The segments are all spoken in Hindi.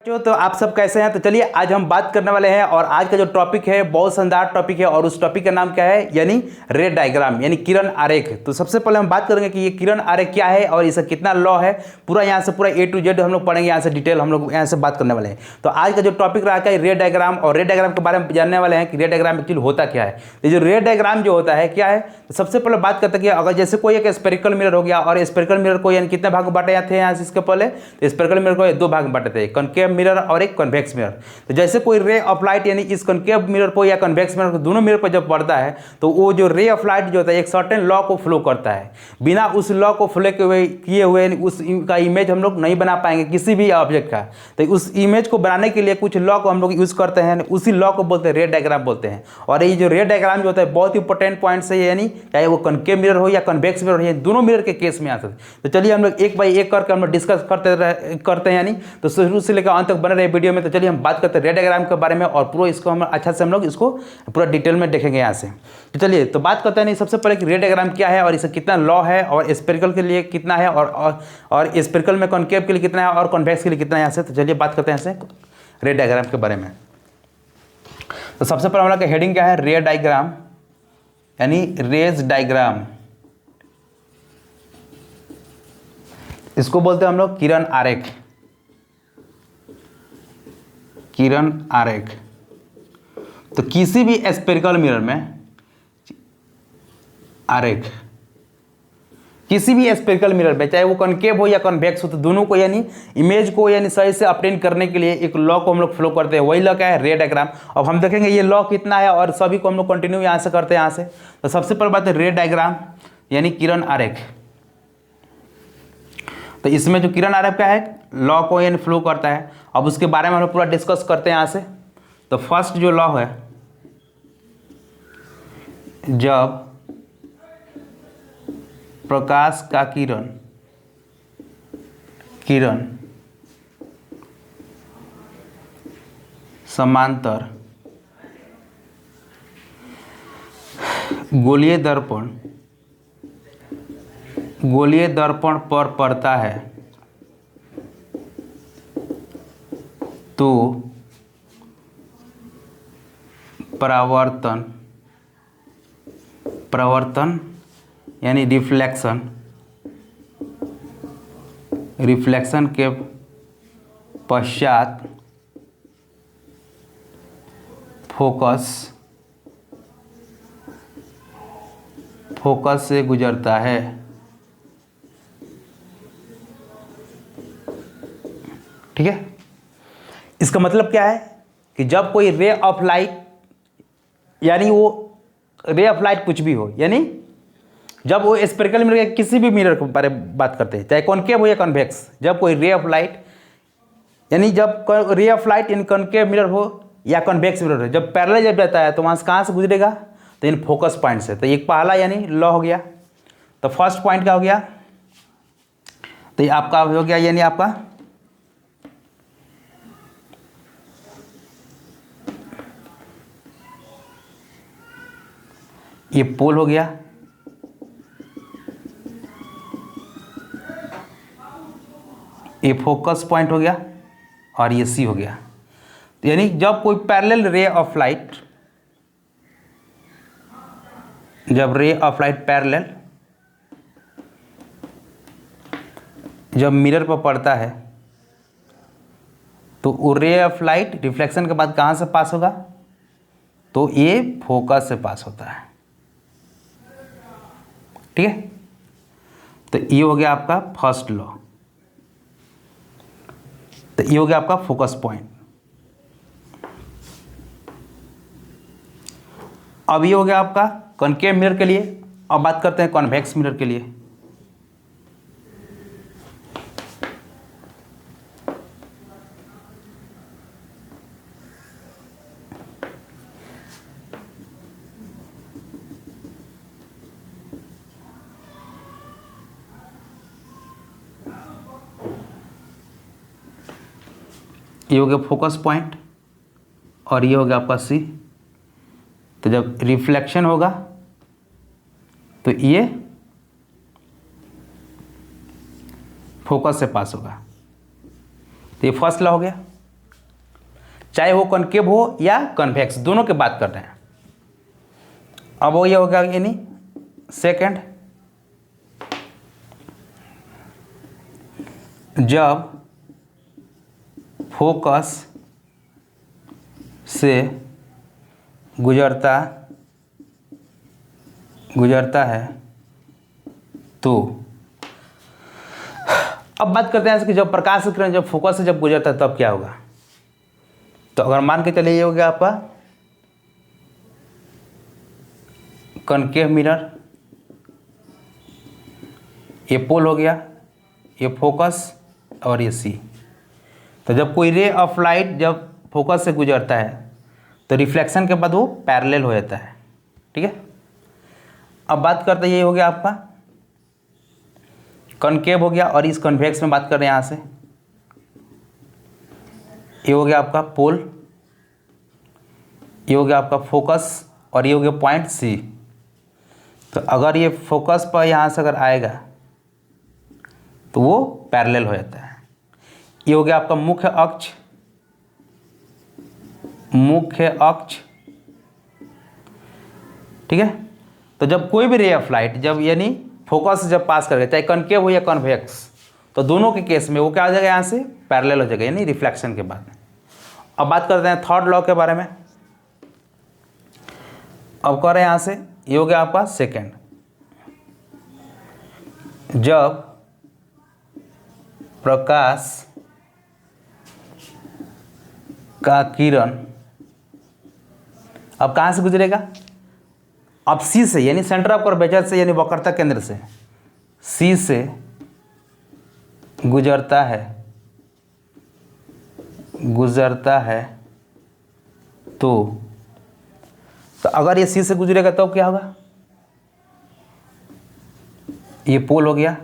तो आप सब कैसे हैं। तो चलिए आज हम बात करने वाले हैं और आज का जो टॉपिक है बहुत शानदार टॉपिक है और उस टॉपिक का नाम क्या है यानी रे डायग्राम यानी किरण आरेख। तो सबसे पहले हम बात करेंगे कि ये किरण आरेख क्या है और इसका कितना लॉ है, पूरा यहाँ से पूरा A to Z हम लोग पढ़ेंगे, यहाँ से डिटेल हम लोग यहाँ से बात करने वाले हैं। तो आज का जो टॉपिक रहा है रे डायग्राम और रे डायग्राम के बारे में जानने वाले हैं कि रे डायग्राम एक्चुअली होता क्या है। तो जो रे डायग्राम जो होता है क्या है, तो सबसे पहले बात करते हैं कि अगर जैसे कोई एक स्पेरिकल मिरर हो गया और स्पेरिकल मिरर को यानी कितने भाग में बांटे जाते हैं यहाँ से इसके पहले, तो स्पेरिकल मिरर को दो भाग में बांटे थे, कनकेव मिरर और एक कन्वेक्स मिरर। तो जैसे कोई रे ऑफ लाइट यानी इस कनकेव मिरर को या कन्वेक्स मिरर को दोनों मिरर पर जब पड़ता है तो वो जो रे ऑफ लाइट जो होता है एक सर्टेन लॉ को फ्लो करता है। बिना उस लॉ को फ्लो किए हुए उस का इमेज हम लोग नहीं बना पाएंगे किसी भी ऑब्जेक्ट का। तो उस इमेज को बनाने के लिए कुछ लॉ को हम लोग यूज करते हैं, उसी लॉ को बोलते हैं रे डायग्राम बोलते हैं। और ये जो रे डायग्राम जो होता है बहुत इंपॉर्टेंट पॉइंट है, यानी चाहे वो कनकेव मिरर हो या कन्वेक्स मिरर हो, दोनों मिरर के केस में आ सकते हैं। तो चलिए हम लोग एक बाई एक करके हम लोग डिस्कस करते हैं, यानी तो शुरू से लेकर अंत तक बने रहे वीडियो में। तो चलिए हम बात करते हैं रे डायग्राम के बारे में और पूरा इसको हम अच्छा से हम लोग इसको पूरा डिटेल में देखेंगे यहाँ से। तो चलिए तो बात करते हैं नहीं सबसे पहले कि रे डायग्राम क्या है और इसका कितना लॉ है और स्पेरिकल के लिए कितना है और स्पेरिकल में कॉनकेव के लिए कितना है और कॉन्वेक्स के लिए कितना है यहाँ से। तो चलिए बात करते हैं यहाँ से रे डायग्राम के बारे में। तो सबसे पहले हम लोग का हेडिंग क्या है, रे डायग्राम यानी रेज डायग्राम, इसको बोलते हैं हम लोग किरण आरेख। किरण आरेख तो किसी भी स्पेरिकल मिरर में आरेख, किसी भी स्पेरिकल मिरर में चाहे वो कनकेव हो या कन्वेक्स हो, तो दोनों को यानी इमेज को यानी सही से ऑब्टेन करने के लिए एक लॉ को हम लोग फ्लो करते हैं, वही लॉ क्या है, रे डायग्राम। अब हम देखेंगे ये लॉ कितना है और सभी को हम लोग कंटिन्यू यहाँ से करते हैं यहाँ से। तो सबसे पहले बात है रे डायग्राम यानी किरण आरेख। तो इसमें जो किरण आरेख का है लॉ को यानी फ्लो करता है। अब उसके बारे में हम लोग पूरा डिस्कस करते हैं यहाँ से। तो फर्स्ट जो लॉ है, जब प्रकाश का किरण समांतर गोलीय दर्पण पर पड़ता है तो परावर्तन यानी रिफ्लेक्शन के पश्चात फोकस से गुजरता है। ठीक है, इसका मतलब क्या है कि जब कोई रे ऑफ लाइट यानी वो रे ऑफ लाइट कुछ भी हो, यानी जब वो स्पेरिकल मिरर के किसी भी मिरर के बारे में बात करते हैं चाहे कॉनकेव हो या कन्वेक्स, जब कोई रे ऑफ लाइट यानी जब ray of light in concave mirror हो या कन्वेक्स मिरर हो, जब पैरेलल जब जाता है तो वहाँ से कहाँ से गुजरेगा, तो इन फोकस पॉइंट से। तो एक पहला यानी लॉ हो गया। तो फर्स्ट पॉइंट क्या हो गया, तो ये आपका हो गया यानी आपका ये पोल हो गया, ये फोकस पॉइंट हो गया और ये सी हो गया। तो यानी जब कोई पैरेलल रे ऑफ लाइट, जब रे ऑफ लाइट पैरेलल जब मिरर पर पड़ता है तो वो रे ऑफ लाइट रिफ्लेक्शन के बाद कहाँ से पास होगा, तो ये फोकस से पास होता है। ठीक है, तो ये हो गया आपका फर्स्ट लॉ। तो ये हो गया आपका फोकस पॉइंट। अब ये हो गया आपका कॉनकेव मिरर के लिए। अब बात करते हैं कॉन्वेक्स मिरर के लिए। ये हो गया फोकस पॉइंट और ये हो गया आपका सी। तो जब रिफ्लेक्शन होगा तो ये फोकस से पास होगा। तो ये फर्स्ट लॉ हो गया। चाहे वो कॉनकेव हो या कन्वेक्स, दोनों की बात कर रहे हैं। अब वो ये होगा यानी सेकंड, जब फोकस से गुजरता है तो अब बात करते हैं कि जब प्रकाश की किरण जब फोकस से जब गुजरता है तब क्या होगा। तो अगर मान के चलिए ये हो गया आपका कॉनकेव मिरर, ये पोल हो गया, ये फोकस और ये सी। तो जब कोई रे ऑफ लाइट जब फोकस से गुजरता है तो रिफ्लेक्शन के बाद वो पैरेलल हो जाता है, ठीक है। अब बात करते हैं ये हो गया आपका कॉनकेव हो गया, और इस कन्वेक्स में बात कर रहे हैं यहाँ से, ये हो गया आपका पोल, ये हो गया आपका फोकस, और ये हो गया पॉइंट सी। तो अगर ये फोकस पर यहाँ से अगर आएगा तो वो पैरेलल हो जाता है। ये हो गया आपका मुख्य अक्ष, ठीक है। तो जब कोई भी रे ऑफ लाइट जब यानी फोकस से जब पास करेगा, चाहे कॉनकेव हो या कॉन्वेक्स, तो दोनों के केस में वो क्या हो जाएगा, यहाँ से पैरेलल हो जाएगा, यानी रिफ्लेक्शन के बाद। अब बात करते हैं थर्ड लॉ के बारे में। अब कह रहे हैं यहाँ से, ये हो गया आपका सेकेंड, जब प्रकाश का किरण अब कहाँ से गुजरेगा, अब सी से यानी सेंटर ऑफ कर्वेचर से यानी वक्रता केंद्र से सी से गुजरता है तो अगर ये सी से गुजरेगा तो क्या होगा, ये पोल हो गया,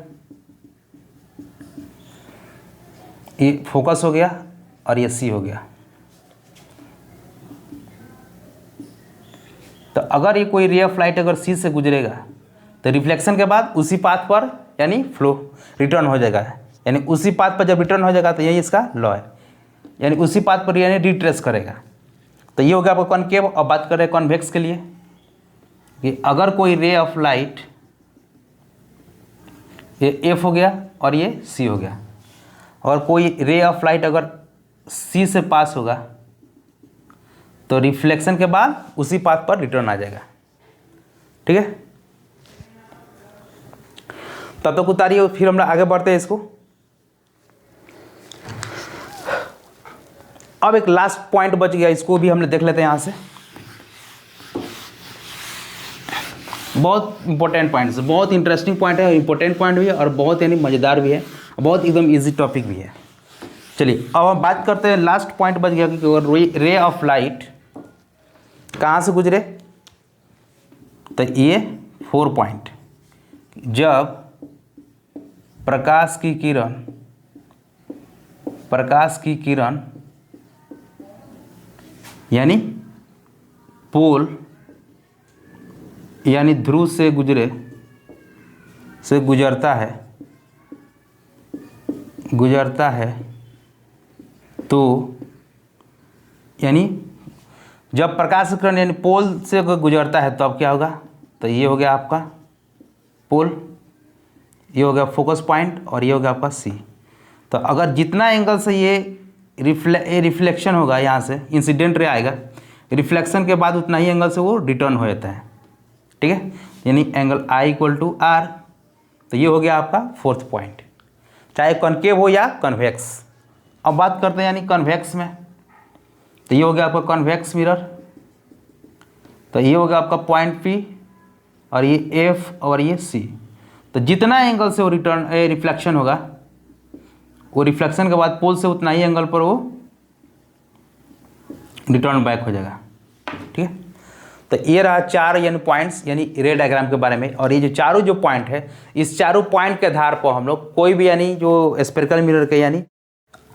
ये फोकस हो गया, और ये सी हो गया। तो अगर ये कोई रे ऑफ लाइट अगर सी से गुजरेगा तो रिफ्लेक्शन के बाद उसी पाथ पर यानी फ्लो रिटर्न हो जाएगा, यानी उसी पाथ पर जब रिटर्न हो जाएगा तो यही इसका लॉ है, यानी उसी पाथ पर यानी रिट्रेस करेगा। तो ये हो गया आपका कॉनकेव। अब बात कर रहे हैं कॉन्वेक्स के लिए कि अगर कोई रे ऑफ लाइट, ये एफ हो गया और ये सी हो गया, और कोई रे ऑफ लाइट अगर सी से पास होगा तो रिफ्लेक्शन के बाद उसी पाथ पर रिटर्न आ जाएगा, ठीक है। तब तक उतारिए, फिर हम आगे बढ़ते हैं इसको। अब एक लास्ट पॉइंट बच गया, इसको भी हमने देख लेते हैं यहाँ से। बहुत इंपॉर्टेंट पॉइंट है, बहुत इंटरेस्टिंग पॉइंट है, इंपॉर्टेंट पॉइंट भी है और बहुत यानी मज़ेदार भी है, बहुत एकदम इजी टॉपिक भी है। चलिए अब हम बात करते हैं, लास्ट पॉइंट बच गया कि रे ऑफ लाइट कहाँ से गुजरे, तो ये 4 पॉइंट, जब प्रकाश की किरण यानी पोल यानी ध्रुव से गुजरता है तो यानी जब प्रकाश की किरण यानी पोल से गुजरता है तो अब क्या होगा, तो ये हो गया आपका पोल, ये हो गया फोकस पॉइंट, और ये हो गया आपका सी। तो अगर जितना एंगल से ये रिफ्लेक्शन होगा, यहाँ से इंसिडेंट रे आएगा, रिफ्लेक्शन के बाद उतना ही एंगल से वो रिटर्न हो जाता है, ठीक है, यानी angle I equal to R. तो ये हो गया आपका 4th पॉइंट, चाहे कॉनकेव हो या कन्वेक्स। अब बात करते हैं यानी कन्वेक्स में, तो ये हो गया आपका कन्वेक्स मिरर, तो ये हो गया आपका पॉइंट पी, और ये एफ और ये सी। तो जितना एंगल से वो रिफ्लेक्शन होगा, वो रिफ्लेक्शन के बाद पोल से उतना ही एंगल पर वो रिटर्न बैक हो जाएगा, ठीक है। तो ये रहा 4 यानी पॉइंट्स यानी रे डायग्राम के बारे में। और ये जो चारों जो पॉइंट है, इस चारों पॉइंट के आधार पर हम लोग कोई भी यानी जो स्पेरिकल मिरर के यानी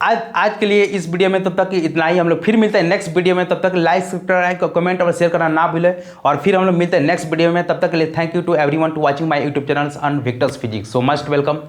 आज के लिए इस वीडियो में तब तक इतना ही। हम लोग फिर मिलते हैं नेक्स्ट वीडियो में, तब तक लाइक सब्सक्राइब कमेंट और शेयर करना ना भूलें। और फिर हम लोग मिलते हैं नेक्स्ट वीडियो में, तब तक के लिए thank you to everyone to watching my YouTube channels on Victor's physics. So must welcome.